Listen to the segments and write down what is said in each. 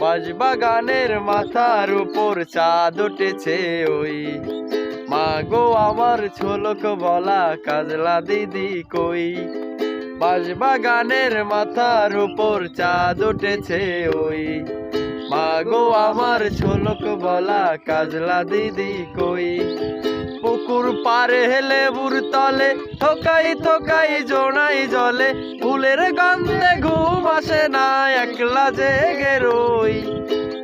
বাঁশবাগানের মাথার উপর চাঁদ উঠেছে ওই, মা গো আমার ঝলক বলা কাজলা দিদি কই। বাঁশবাগানের মাথার উপর চাঁদ উঠেছে ওই, মা গো আমার ঝলক বলা কাজলা দিদি কই। পুকুর পারে লেবুর তলে থোকাই থোকাই জোনাই জলে, ফুলের গন্ধে ঘুম আসে না একলা জেগে রই।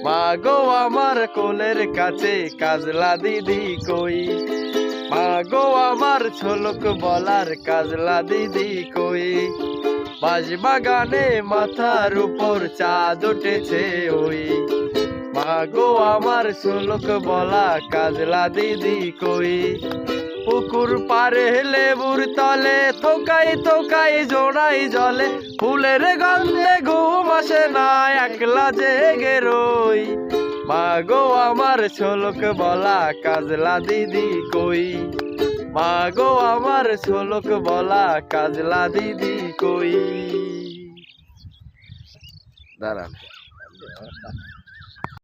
মা গো আমার কোলের কাছে কাজলা দিদি কই, মা গো আমার ঝলক বলার কাজলা দিদি কই। বাঁশবাগানে মাথার উপর চাঁদ উঠেছে ওই, মা গো আমার ঝলক বলা কাজলা দিদি কই। পুকুর পারে লেবুর তলে থোকাই থোকাই জোনাই জলে, ফুলের গন্ধে ঘুম আসে না একলা জেগে রই। মা গো আমার ঝলক বলা কাজলা দিদি কই, মা গো আমার ঝলক বলা কাজলা দিদি কই। দাঁড়ান।